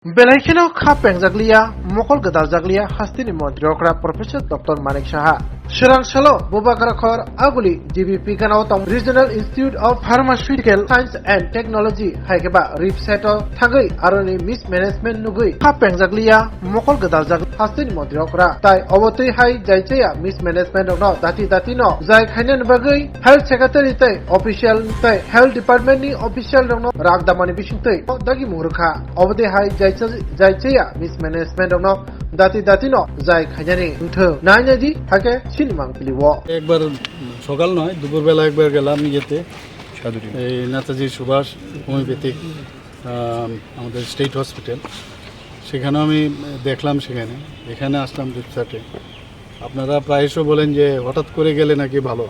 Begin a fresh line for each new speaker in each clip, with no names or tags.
Belaikeno kha pengjaglia mokol gadar jaglia hastini montriokra professor Dr. Manik Saha Shirang Shalo Bubakar Khor Aguli GBP Ganautam Regional Institute of Pharmaceutical Science and Technology Haikeba Ripseto Thagai Aroni Mismanagement Nugui kha pengjaglia mokol gadar jaglia hastini montriokra tai obotoi hai jaichaya mismanagement no dati no jai khainen bagai health secretary tai official tai health department ni official no ragdamani bisingtai dagi murkha obotoi hai jaichaya mismanagement no dati no jai khainani uthö nainadi hake সিনিমাং পিলিব
একবার সকাল নয় দুপুরবেলা একবার গেলাম নিজেতে এই Netaji Subhash homeopathic আমাদের state hospital সেখানে আমি দেখলাম এখানে আসলাম রিপসার্টে আপনারা প্রায়শই বলেন যে হঠাৎ করে গেলে নাকি ভালো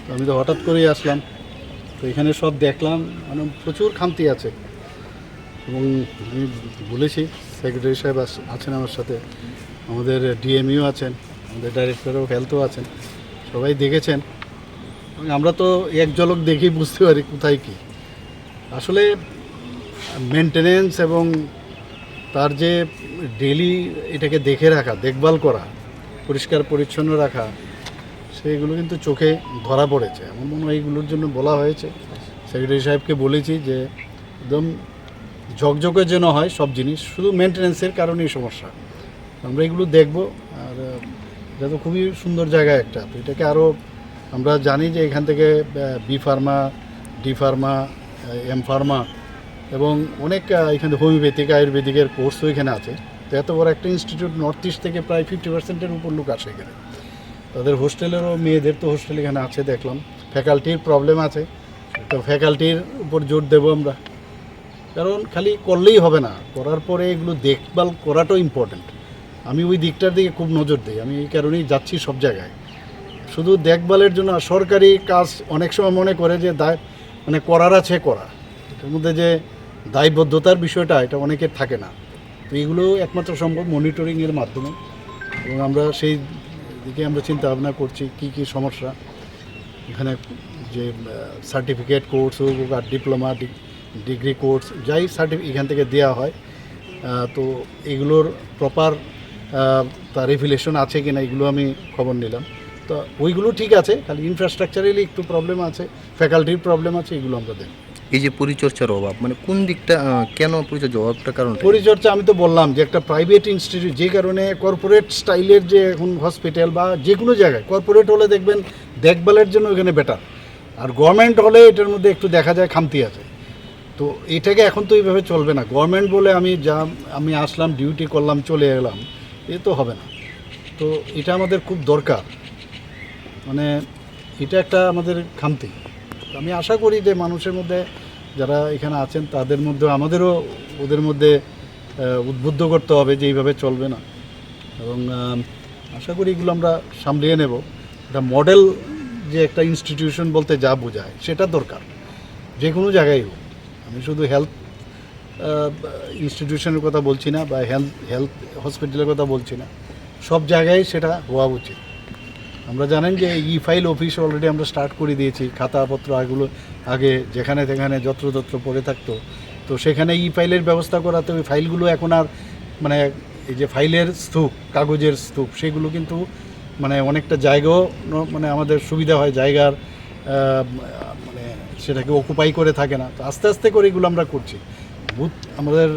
তো আমি তো হঠাৎ করেই আসলাম তো এখানে সব দেখলাম মানে প্রচুর খামতি আছে এবং আমি বলেছি সেক্রেটারি সাহেব আছেন আমার সাথে আমাদের ডিএমইও আছেন আমাদের ডাইরেক্টর অফ হেলথও আছেন সবাই দেখেছেন আমরা তো এক ঝলক দেখেই বুঝতে পারি কোথায় কী আসলে মেনটেনেন্স এবং তার যে ডেলি এটাকে দেখে রাখা দেখভাল করা পরিষ্কার পরিচ্ছন্ন রাখা সেগুলো কিন্তু চোখে ধরা পড়েছে আমার মনে হয় এইগুলোর জন্য বলা হয়েছে সেক্রেটারি সাহেবকে বলেছি যে একদম ঝকঝকে যেন হয় সব জিনিস শুধু মেনটেনেন্সের কারণেই সমস্যা আমরা এগুলো দেখব আর এটা তো খুবই সুন্দর জায়গা একটা তো এটাকে আরও আমরা জানি যে এখান থেকে B pharma D pharma M pharma এবং অনেক এখানে হোমিওপ্যাথিক আয়ুর্বেদিকের কোর্সও এখানে আছে তো এত বড় একটা ইনস্টিটিউট নর্থ ইস্ট থেকে প্রায় 50%-এর উপর লোক আসে এখানে তাদের হোস্টেলেরও মেয়েদের তো হোস্টেল এখানে আছে দেখলাম ফ্যাকাল্টির প্রবলেম আছে তো ফ্যাকাল্টির উপর জোর দেবো আমরা কারণ খালি করলেই হবে না করার পরে এগুলো দেখভাল করাটাও ইম্পর্ট্যান্ট আমি ওই দিকটার দিকে খুব নজর দিই আমি এই কারণেই যাচ্ছি সব জায়গায় শুধু দেখভালের জন্য সরকারি কাজ অনেক সময় মনে করে যে মানে করার আছে করা এটার মধ্যে যে দায়বদ্ধতার বিষয়টা এটা অনেকের থাকে না তো এইগুলো একমাত্র সম্ভব মনিটরিংয়ের মাধ্যমে এবং আমরা সেই দিকে আমরা চিন্তা ভাবনা করছি কী সমস্যা এখানে যে সার্টিফিকেট কোর্স হোক আর ডিপ্লোমা ডিগ্রি কোর্স যাই এখান থেকে দেওয়া হয় তো এগুলোর প্রপার তার রেফিলেশন আছে কিনা এগুলো আমি খবর নিলাম তো ওইগুলো ঠিক আছে খালি ইনফ্রাস্ট্রাকচারালি একটু প্রবলেম আছে ফ্যাকাল্টির প্রবলেম আছে এগুলো আমরা দেখব
এই যে পরিচর্যার অভাব মানে কোন দিকটা কেন পরিচর্যার অভাবটা কারণ
পরিচর্যা আমি তো বললাম যে একটা প্রাইভেট ইনস্টিটিউট যে কারণে কর্পোরেট স্টাইলের যে এখন হসপিটাল বা যে কোনো জায়গায় কর্পোরেট হলে দেখবেন দেখভালের জন্য এখানে বেটার আর গভর্নমেন্ট হলে এটার মধ্যে একটু দেখা যায় খামতি আছে তো এটাকে এখন তো এইভাবে চলবে না গভর্নমেন্ট বলে আমি আসলাম ডিউটি করলাম চলে এলাম এ তো হবে না তো এটা আমাদের খুব দরকার মানে এটা একটা আমাদের খামতি আমি আশা করি যে মানুষের মধ্যে যারা এখানে আছেন তাদের মধ্যে আমাদেরও ওদের মধ্যে উদ্বুদ্ধ করতে হবে যে এইভাবে চলবে না এবং আশা করি এগুলো আমরা সামলিয়ে নেব এটা মডেল যে একটা ইনস্টিটিউশন বলতে যা বোঝায় সেটা দরকার যে কোনো জায়গায় হোক আমি শুধু হেলথ ইনস্টিটিউশনের কথা বলছি না বা হেলথ হসপিটালের কথা বলছি না সব জায়গায় সেটা হওয়া উচিত আমরা জানেন যে ই ফাইল অফিস অলরেডি আমরা স্টার্ট করে দিয়েছি খাতাপত্র এগুলো আগে যেখানে যত্র পড়ে থাকতো তো সেখানে ই ফাইলের ব্যবস্থা করাতে ওই ফাইলগুলো এখন আর মানে এই যে ফাইলের স্তূপ কাগজের স্তূপ সেগুলো কিন্তু মানে অনেকটা জায়গাও মানে আমাদের সুবিধা হয় জায়গার মানে সেটাকে অকুপাই করে থাকে না তো আস্তে আস্তে করে এগুলো আমরা করছি আমাদের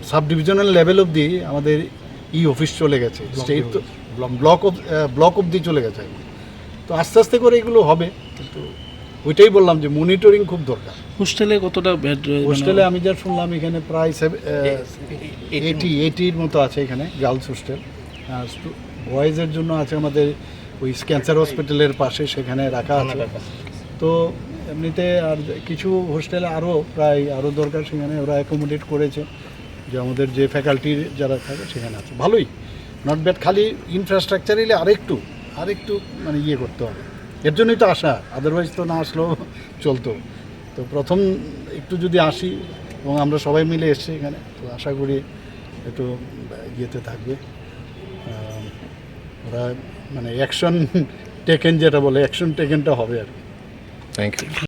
সাব ডিভিশনাল লেভেল অবধি আমাদের ই অফিস চলে গেছে স্টেট তো ব্লক অবধি চলে গেছে তো আস্তে আস্তে করে এগুলো হবে কিন্তু ওইটাই বললাম যে মনিটরিং খুব দরকার
হোস্টেলে কতটা বেড
হোস্টেলে আমি যা শুনলাম এখানে প্রায় 80-এর মতো আছে এখানে গার্লস হোস্টেল আর বয়েজের জন্য আছে আমাদের ওই ক্যান্সার হসপিটালের পাশে সেখানে রাখা আছে তো এমনিতে আর কিছু হোস্টেলে আরও দরকার সেখানে ওরা অ্যাকোমোডেট করেছে যে আমাদের যে ফ্যাকাল্টির যারা থাকে সেখানে আছে ভালোই নট ব্যাড খালি ইনফ্রাস্ট্রাকচারালি আরেকটু মানে ইয়ে করতে হবে এর জন্যই তো আসা আদারওয়াইজ তো না আসলেও চলতো তো প্রথম একটু যদি আসি এবং আমরা সবাই মিলে এসছি এখানে তো আশা করি একটু ইয়েতে থাকবে ওরা মানে অ্যাকশন টেকেন যেটা বলে অ্যাকশন টেকেনটা হবে আর কি
থ্যাংক ইউ